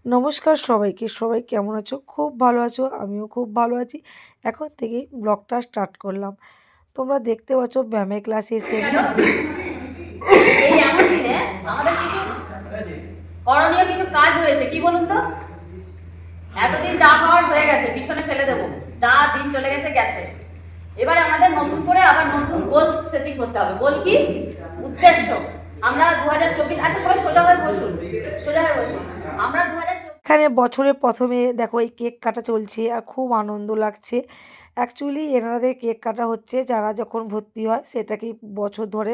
নমস্কার সবাইকে। সবাই কেমন আছো? খুব ভালো আছো? আমিও খুব ভালো আছি। এখন থেকেই ব্লগটা স্টার্ট করলাম। তোমরা দেখতে পাচ্ছ ব্যায়ামের ক্লাসে এসে কেন এই এমন দিনে আমাদের কিছু করণীয় কিছু কাজ হয়েছে, কি বলুন তো? এতদিন যা হওয়ার হয়ে গেছে, পিছনে ফেলে দেবো। যা দিন চলে গেছে গেছে। এবারে আমাদের নতুন করে আবার নতুন গোল সেটিং করতে হবে। গোল কি? উদ্দেশ্য। আমরা 2024, আচ্ছা সবাই সোজা হয়ে বসুন, সোজা হয়ে বসুন। আমরা 2024 এখানে বছরের ১ম দেখো এই কেক কাটা চলছে আর খুব আনন্দ লাগছে। অ্যাকচুয়ালি এনাদের কেক কাটা হচ্ছে যারা যখন ভর্তি হয় সেটাকেই বছর ধরে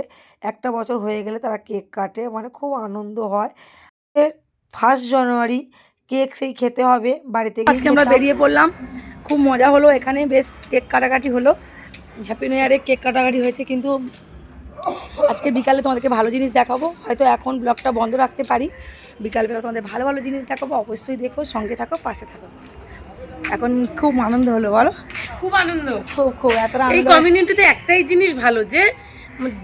একটা বছর হয়ে গেলে তারা কেক কাটে। মানে খুব আনন্দ হয়। এর 1st জানুয়ারি কেক সেই খেতে হবে বাড়িতে গিয়ে আজকে আমরা বেরিয়ে পড়লাম, খুব মজা হলো। এখানে বেশ কেক কাটাকাটি হলো, হ্যাপি নিউ ইয়ারে কেক কাটাকাটি হয়েছে। কিন্তু আজকে বিকালে তোমাদেরকে ভালো জিনিস দেখাবো। হয়তো এখন ব্লগটা বন্ধ রাখতে পারি, বিকালবেলা তোমাদের ভালো ভালো জিনিস দেখাবো। অবশ্যই দেখো, সঙ্গে থাকো, পাশে থাকো। এখন খুব আনন্দ হলো, বলো? খুব আনন্দ। খুব খুব এত এই আনন্দ। কমিউনিটিতে একটাই জিনিস ভালো, যে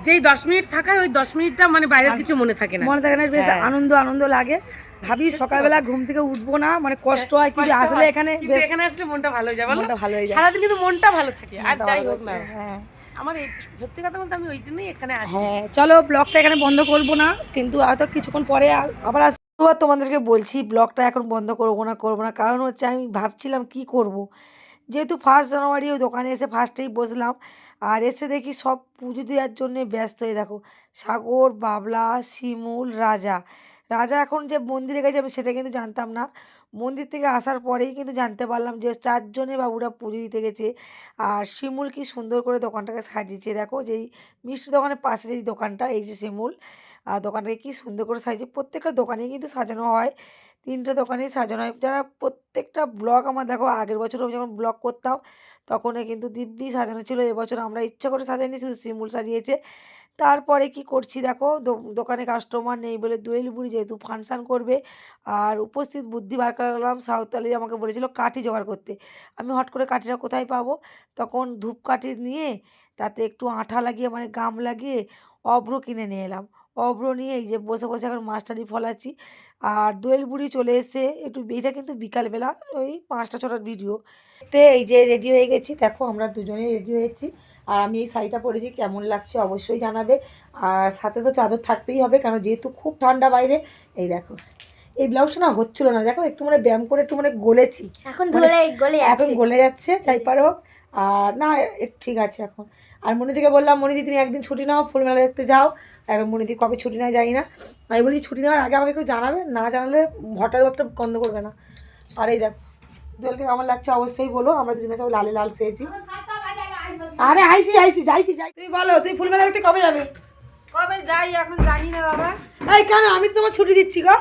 যেই 10 মিনিট থাকায় ওই 10 মিনিটটা মানে বাইরের কিছু মনে থাকে না। মনে থাকে না, বেশ হ্যাঁ। আনন্দ আনন্দ লাগে। ভাবি সকালবেলা ঘুম থেকে উঠবো না, মানে কষ্ট হয়, কিন্তু কষ্ট আসলে হয়, এখানে কিন্তু বেশ এখানে আসলে মনটা ভালো হয়ে যায়, বলো? মনটা ভালো হয়ে যায়। সারাদিন কিন্তু মনটা ভালো থাকে, আর যাই হোক না। হ্যাঁ আমার এই সত্যি কথা বলতে আমি ওই জন্যই এখানে আসি। হ্যাঁ, চলো ব্লগটা এখানে বন্ধ করবো না, কিন্তু হয়তো কিছুক্ষণ পরে আবার তো আর তোমাদেরকে বলছি ব্লগটা এখন বন্ধ করবো না কারণ হচ্ছে আমি ভাবছিলাম কি করব। যেহেতু 1st জানুয়ারি ওই দোকানে এসে ফার্স্টেই বসলাম আর এসে দেখি সব পুজো দেওয়ার জন্যে ব্যস্ত হয়ে দেখো সাগর, বাবলা, শিমুল, রাজা। রাজা এখন যে মন্দিরে গেছে আমি সেটা কিন্তু জানতাম না। মন্দির থেকে আসার পরেই কিন্তু জানতে পারলাম যে 4 জনে বাবুরা পুজো দিতে গেছে। আর শিমুল কি সুন্দর করে দোকানটাকে সাজিয়েছে, দেখো যেই মিষ্টি দোকানের পাশে যেই দোকানটা, এই যে শিমুল দোকানটাকে কি সুন্দর করে সাজিয়েছে। প্রত্যেকটা দোকানেই কিন্তু সাজানো হয়, 3টে দোকানেই সাজানো হয়। যারা প্রত্যেকটা ব্লগ আমার দেখো আগের বছরও যখন ব্লগ করতাম তখনও কিন্তু দিব্যি সাজানো ছিল। এবছর আমরা ইচ্ছা করে সাজাইনি, শুধু শিমুল সাজিয়েছে। তারপরে কি করছি দেখো, দোকানে কাস্টমার নেই বলে দোয়েল বুড়ি যেহেতু ফাংশান করবে আর উপস্থিত বুদ্ধি বার করলাম। সাঁওতালি আমাকে বলেছিল কাঠি জোগাড় করতে। আমি হট করে কাঠিটা কোথায় পাবো, তখন ধূপকাঠি নিয়ে তাতে একটু আঠা লাগিয়ে মানে গাম লাগিয়ে অভ্র কিনে নিয়ে এলাম। অভ্র নিয়ে এই যে বসে বসে এখন মাছটারি ফলাচ্ছি। আর দোয়েল বুড়ি চলে এসছে একটু, এটা কিন্তু বিকালবেলা ওই 5টা 6টার ভিডিও। এই যে রেডি হয়ে গেছি, দেখো আমরা দুজনেই রেডি হয়েছি। আর আমি এই শাড়িটা পরেছি, কেমন লাগছে অবশ্যই জানাবে। আর সাথে তো চাদর থাকতেই হবে, কারণ যেহেতু খুব ঠান্ডা বাইরে। এই দেখো এই ব্লাউজটা না হচ্ছিল না, দেখো একটু মানে ব্যায়াম করে একটু মানে গলেছি, এখন মানে গলে এখন গলে যাচ্ছে, যাই পারো হোক। আর না একটু ঠিক আছে এখন। আর মনিদিকে বললাম, মনিদি তুমি একদিন ছুটি নাও, ফুলমেলা দেখতে যাও। এখন মনিদি কবে ছুটি নেয় জানি না। আমি বলি ছুটি নেওয়ার আগে আমাকে একটু জানাবে, না জানালে হঠাৎ একটা গন্ধ করবে না। আর এই দেখো জলকে কেমন লাগছে অবশ্যই বলো। আমরা দুজনে সব লালে লাল সেয়েছি। আরে আইসি যাই। তুমি বলো, তুমি ফুলমেলা দেখতে কবে যাবে? কবে যাই এখন জানি না বাবা। এই কেন, আমি তো তোমার ছুটি দিচ্ছি গো।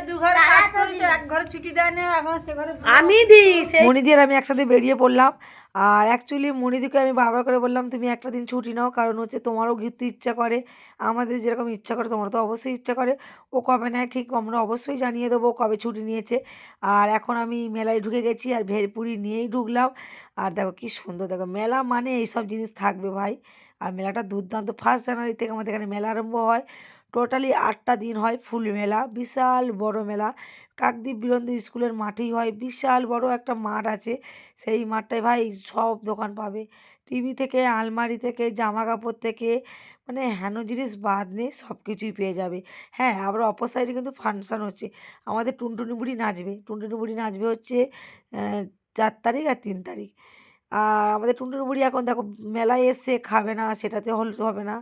দু ঘরে কাজ করি তো, এক ঘরে ছুটি দেয় না, এখন সে ঘরে আমি দিই সেই মনিদি আর আমি একসাথে বেরিয়ে পড়লাম। আর অ্যাকচুয়ালি মনিদিকে আমি বারবার করে বললাম তুমি একটা দিন ছুটি নাও, কারণ হচ্ছে তোমারও ঘুরতে ইচ্ছা করে, আমাদের যেরকম ইচ্ছা করে তোমার তো অবশ্যই ইচ্ছা করে। ও কবে নেয় ঠিক আমরা অবশ্যই জানিয়ে দেবো কবে ছুটি নিয়েছে। আর এখন আমি মেলায় ঢুকে গেছি আর ভেলপুরি নিয়েই ঢুকলাম। আর দেখো কি সুন্দর, দেখো মেলা মানে এইসব জিনিস থাকবে ভাই। আর মেলাটা দুর্দান্ত, 1st জানুয়ারি থেকে আমাদের এখানে মেলা আরম্ভ হয়। টোটালি 8টা দিন হয় ফুল মেলা, বিশাল বড় মেলা। কাকদ্বীপ বীরেন্দ্র স্কুলের মাঠেই হয়, বিশাল বড় একটা মাঠ আছে। সেই মাঠটায় ভাই সব দোকান পাবে, টিভি থেকে আলমারি থেকে জামা কাপড় থেকে মানে হেন জিনিস বাদ নেই, সব কিছুই পেয়ে যাবে। হ্যাঁ, আবার অপর সাইডে কিন্তু ফাংশান হচ্ছে, আমাদের টুনটুনি বুড়ি নাচবে। টুনটুনি বুড়ি নাচবে হচ্ছে 4 তারিখ আর 3 তারিখ। আর আমাদের টুনটুনি বুড়ি এখন দেখো মেলায় এসছে, খাবে না সেটাতে হবে না,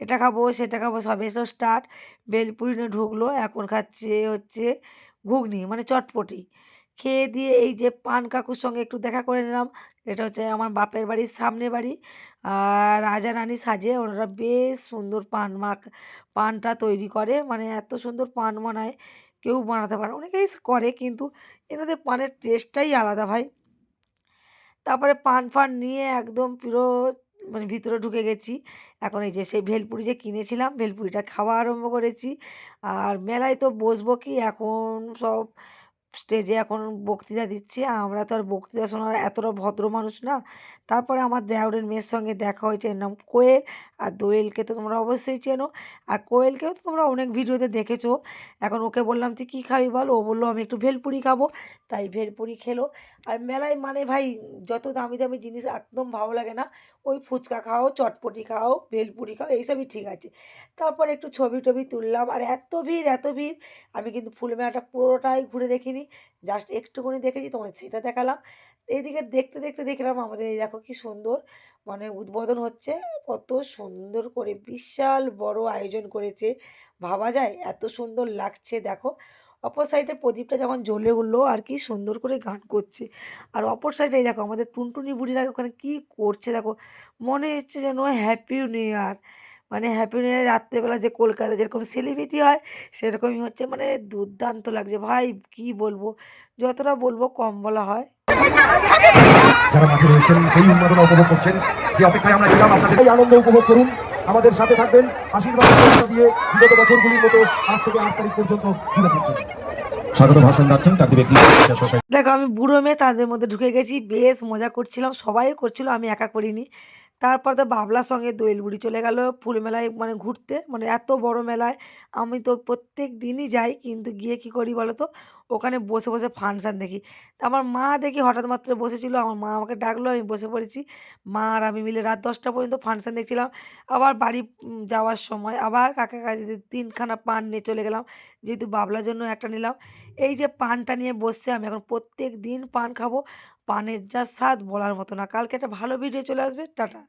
এটা খাবো সেটা খাবো সব এসব স্টার্ট। বেলপুরি নিয়ে ঢুকলো, এখন খাচ্ছে হচ্ছে ঘুগনি মানে চটপটি। খেয়ে দিয়ে এই যে পান কাকুর সঙ্গে একটু দেখা করে নিলাম। এটা হচ্ছে আমার বাপের বাড়ির সামনের বাড়ি। আর রাজা রানী সাজে, ওনারা বেশ সুন্দর পানটা তৈরি করে, মানে এত সুন্দর পান বানায় কেউ বানাতে পারে না। অনেকেই করে কিন্তু এনাদের পানের টেস্টটাই আলাদা ভাই। তারপরে পান ফান নিয়ে একদম পুরো মানে ভিতরে ঢুকে গেছি। এখন এই যে সেই ভেলপুরি যে কিনেছিলাম ভেলপুরিটা খাওয়া আরম্ভ করেছি। আর মেলায় তো বসবো কি, এখন সব স্টেজে এখন বক্তৃতা দিচ্ছে, আমরা তো আর বক্তৃতা শোনার এতটা ভদ্র মানুষ না। তারপরে আমার দেওরের মেয়ের সঙ্গে দেখা হয়েছে, এর নাম কোয়েল। আর দোয়েলকে তো তোমরা অবশ্যই চেনো, আর কোয়েলকেও তো তোমরা অনেক ভিডিওতে দেখেছো। এখন ওকে বললাম তুই কী খাবি বল, ও বললো আমি একটু ভেলপুরি খাবো, তাই ভেলপুরি খেলো। আর মেলায় মানে ভাই যত দামি দামি জিনিস একদম ভালো লাগে না, ওই ফুচকা খাও, চটপটি খাও, ভেলপুরি খাও, এইসবই ঠিক আছে। তারপর একটু ছবি টবি তুললাম, আর এত ভিড় এত ভিড়, আমি কিন্তু ফুল মেলাটা পুরোটাই ঘুরে দেখিনি, জাস্ট একটুখানি দেখেছি, তোমার সেটা দেখালাম। এইদিকে দেখতে দেখতে দেখলাম আমাদের এই দেখো কি সুন্দর মানে উদ্বোধন হচ্ছে, কত সুন্দর করে বিশাল বড় আয়োজন করেছে, ভাবা যায় এত সুন্দর লাগছে দেখো। অপর সাইডে প্রদীপটা যখন জ্বলে উঠলো আর কি সুন্দর করে গান করছে, আর অপর সাইডে দেখো আমাদের টুনটুনি বুড়িরা ওখানে কী করছে দেখো, মনে হচ্ছে যেন হ্যাপি নিউ ইয়ার, মানে হ্যাপি নিউ ইয়ার রাত্রেবেলা যে কলকাতায় যেরকম সেলিব্রিটি হয় সেরকমই হচ্ছে, মানে দুর্দান্ত লাগছে ভাই, কি বলবো, যতটা বলবো কম বলা হয়। যারা মাঠে রয়েছেন সেই উন্মাদনা উপভোগ করছেন, যে অপেক্ষায় আমরা ছিলাম, আপনাদের এই আনন্দ উপভোগ করুন, আমাদের সাথে থাকবেন, আশীর্বাদ দিয়ে বিগত বছরগুলির মতো আজ থেকে 8 তারিখ পর্যন্ত জুড়ে থাকবেন। স্বাগত ভাষণ রাখছেন কাকদ্বীপ এগ্রিকালচার সোসাইটি। দেখো আমি বুড়ো মেয়ে তাদের মধ্যে ঢুকে গেছি, বেশ মজা করছিলাম, সবাই করছিল, আমি একা করিনি। তারপর তো বাবলার সঙ্গে দোয়েল বুড়ি চলে গেল ফুল মেলায় মানে ঘুরতে, মানে এত বড় মেলায় আমি তো প্রত্যেক দিনই যাই, কিন্তু গিয়ে কি করি বলো তো, ওখানে বসে বসে ফাংশান দেখি। তা আমার মা দেখি হঠাৎ মাত্র বসেছিল, আমার মা আমাকে ডাকলো, আমি বসে পড়েছি, মা আর আমি মিলে রাত 10টা পর্যন্ত ফাংশান দেখছিলাম। আবার বাড়ি যাওয়ার সময় আবার কাকা কাছে 3খানা পান নিয়ে চলে গেলাম, যেহেতু বাবলার জন্য একটা নিলাম। এই যে পানটা নিয়ে বসছে, আমি এখন প্রত্যেক দিন পান খাবো, পানের যা স্বাদ বলার মতো না। কালকে একটা ভালো ভিডিও চলে আসবে, টাটা।